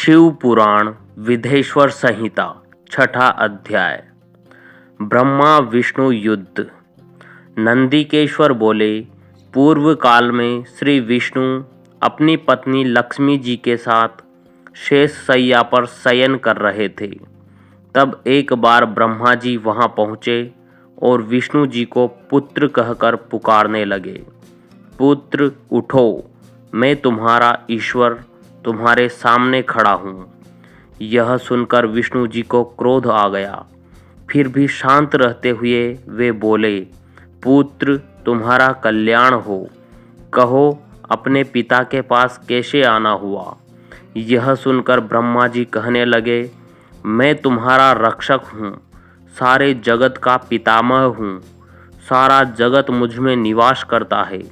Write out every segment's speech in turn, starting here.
शिव पुराण विधेश्वर संहिता छठा अध्याय। ब्रह्मा विष्णु युद्ध। नंदिकेश्वर बोले, पूर्व काल में श्री विष्णु अपनी पत्नी लक्ष्मी जी के साथ शेष शैया पर शयन कर रहे थे। तब एक बार ब्रह्मा जी वहां पहुंचे और विष्णु जी को पुत्र कहकर पुकारने लगे। पुत्र उठो, मैं तुम्हारा ईश्वर तुम्हारे सामने खड़ा हूँ। यह सुनकर विष्णु जी को क्रोध आ गया। फिर भी शांत रहते हुए वे बोले, पुत्र तुम्हारा कल्याण हो। कहो अपने पिता के पास कैसे आना हुआ। यह सुनकर ब्रह्मा जी कहने लगे, मैं तुम्हारा रक्षक हूँ, सारे जगत का पितामह हूँ। सारा जगत मुझ में निवास करता है।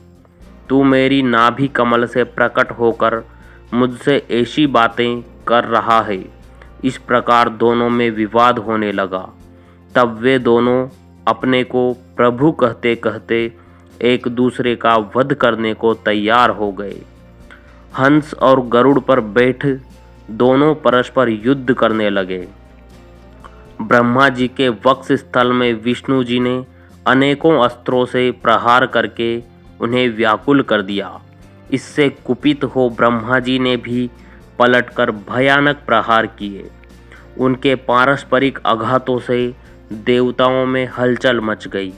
तू मेरी नाभि कमल से प्रकट होकर मुझसे ऐसी बातें कर रहा है। इस प्रकार दोनों में विवाद होने लगा। तब वे दोनों अपने को प्रभु कहते कहते एक दूसरे का वध करने को तैयार हो गए। हंस और गरुड़ पर बैठ दोनों परस्पर युद्ध करने लगे। ब्रह्मा जी के वक्ष स्थल में विष्णु जी ने अनेकों अस्त्रों से प्रहार करके उन्हें व्याकुल कर दिया। इससे कुपित हो ब्रह्मा जी ने भी पलटकर भयानक प्रहार किए। उनके पारस्परिक आघातों से देवताओं में हलचल मच गई।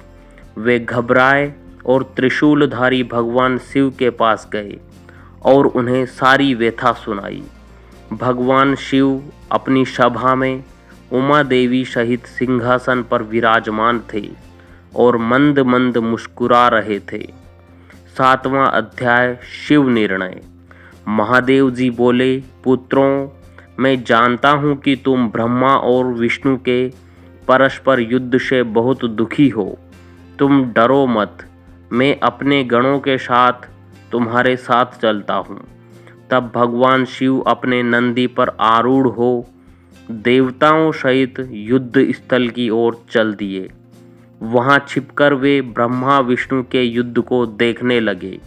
वे घबराए और त्रिशूलधारी भगवान शिव के पास गए और उन्हें सारी व्यथा सुनाई। भगवान शिव अपनी सभा में उमा देवी सहित सिंहासन पर विराजमान थे और मंद मंद मुस्कुरा रहे थे। सातवां अध्याय शिव निर्णय। महादेव जी बोले, पुत्रों, मैं जानता हूँ कि तुम ब्रह्मा और विष्णु के परस्पर युद्ध से बहुत दुखी हो। तुम डरो मत, मैं अपने गणों के साथ तुम्हारे साथ चलता हूँ। तब भगवान शिव अपने नंदी पर आरूढ़ हो देवताओं सहित युद्ध स्थल की ओर चल दिए। वहां छिपकर वे ब्रह्मा विष्णु के युद्ध को देखने लगे।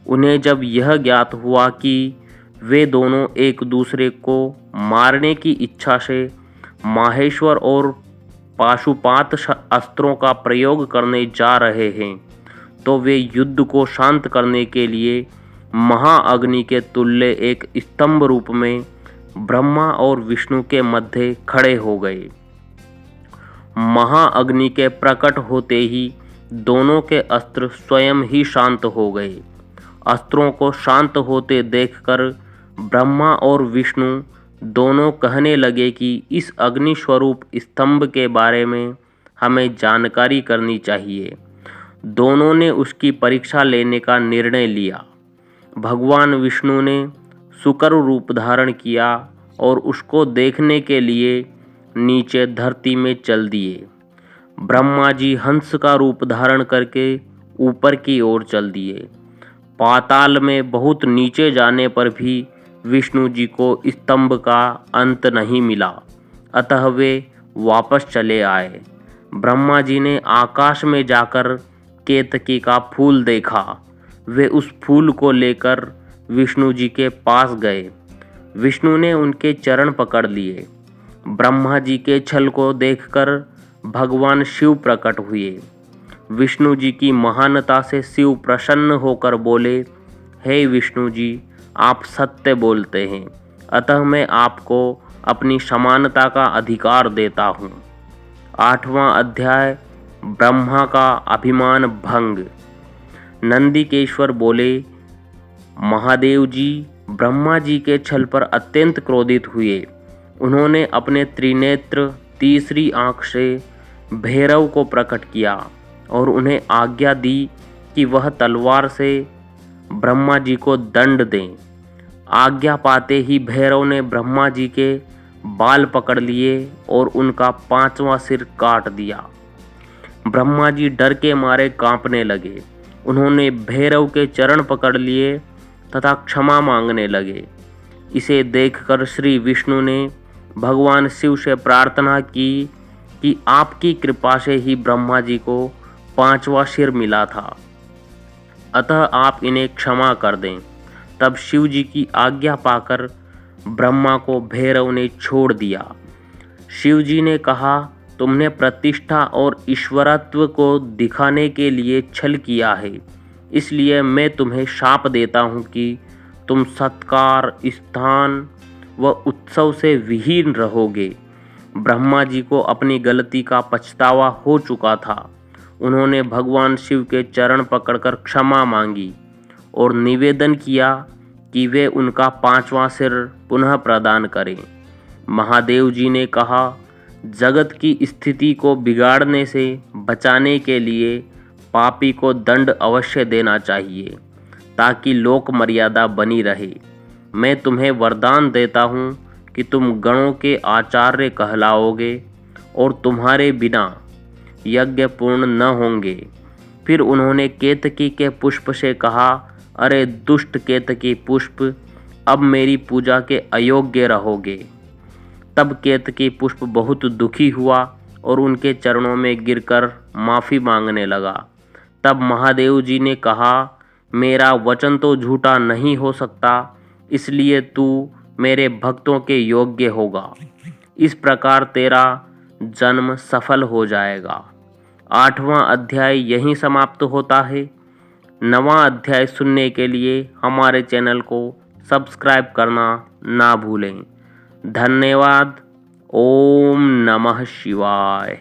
उन्हें जब यह ज्ञात हुआ कि वे दोनों एक दूसरे को मारने की इच्छा से माहेश्वर और पाशुपात अस्त्रों का प्रयोग करने जा रहे हैं, तो वे युद्ध को शांत करने के लिए महाअग्नि के तुल्य एक स्तंभ रूप में ब्रह्मा और विष्णु के मध्य खड़े हो गए। महाअग्नि के प्रकट होते ही दोनों के अस्त्र स्वयं ही शांत हो गए। अस्त्रों को शांत होते देखकर ब्रह्मा और विष्णु दोनों कहने लगे कि इस अग्नि स्वरूप स्तंभ के बारे में हमें जानकारी करनी चाहिए। दोनों ने उसकी परीक्षा लेने का निर्णय लिया। भगवान विष्णु ने शुक्र रूप धारण किया और उसको देखने के लिए नीचे धरती में चल दिए। ब्रह्मा जी हंस का रूप धारण करके ऊपर की ओर चल दिए। पाताल में बहुत नीचे जाने पर भी विष्णु जी को स्तंभ का अंत नहीं मिला, अतः वे वापस चले आए। ब्रह्मा जी ने आकाश में जाकर केतकी का फूल देखा। वे उस फूल को लेकर विष्णु जी के पास गए। विष्णु ने उनके चरण पकड़ लिए। ब्रह्मा जी के छल को देखकर भगवान शिव प्रकट हुए। विष्णु जी की महानता से शिव प्रसन्न होकर बोले, हे विष्णु जी, आप सत्य बोलते हैं, अतः मैं आपको अपनी समानता का अधिकार देता हूँ। आठवां अध्याय ब्रह्मा का अभिमान भंग। नंदिकेश्वर बोले, महादेव जी ब्रह्मा जी के छल पर अत्यंत क्रोधित हुए। उन्होंने अपने त्रिनेत्र तीसरी आंख से भैरव को प्रकट किया और उन्हें आज्ञा दी कि वह तलवार से ब्रह्मा जी को दंड दें। आज्ञा पाते ही भैरव ने ब्रह्मा जी के बाल पकड़ लिए और उनका पांचवा सिर काट दिया। ब्रह्मा जी डर के मारे कांपने लगे। उन्होंने भैरव के चरण पकड़ लिए तथा क्षमा मांगने लगे। इसे देखकर श्री विष्णु ने भगवान शिव से प्रार्थना की कि आपकी कृपा से ही ब्रह्मा जी को पांचवा सिर मिला था, अतः आप इन्हें क्षमा कर दें। तब शिव जी की आज्ञा पाकर ब्रह्मा को भैरव ने छोड़ दिया। शिव जी ने कहा, तुमने प्रतिष्ठा और ईश्वरत्व को दिखाने के लिए छल किया है, इसलिए मैं तुम्हें शाप देता हूँ कि तुम सत्कार, स्थान व उत्सव से विहीन रहोगे। ब्रह्मा जी को अपनी गलती का पछतावा हो चुका था। उन्होंने भगवान शिव के चरण पकड़कर क्षमा मांगी और निवेदन किया कि वे उनका 5वां सिर पुनः प्रदान करें। महादेव जी ने कहा, जगत की स्थिति को बिगाड़ने से बचाने के लिए पापी को दंड अवश्य देना चाहिए ताकि लोक मर्यादा बनी रहे। मैं तुम्हें वरदान देता हूँ कि तुम गणों के आचार्य कहलाओगे और तुम्हारे बिना यज्ञ पूर्ण न होंगे। फिर उन्होंने केतकी के पुष्प से कहा, अरे दुष्ट केतकी पुष्प, अब मेरी पूजा के अयोग्य रहोगे। तब केतकी पुष्प बहुत दुखी हुआ और उनके चरणों में गिरकर माफ़ी मांगने लगा। तब महादेव जी ने कहा, मेरा वचन तो झूठा नहीं हो सकता, इसलिए तू मेरे भक्तों के योग्य होगा। इस प्रकार तेरा जन्म सफल हो जाएगा। 8वां अध्याय यहीं समाप्त होता है। 9वां अध्याय सुनने के लिए हमारे चैनल को सब्सक्राइब करना ना भूलें। धन्यवाद। ओम नमः शिवाय।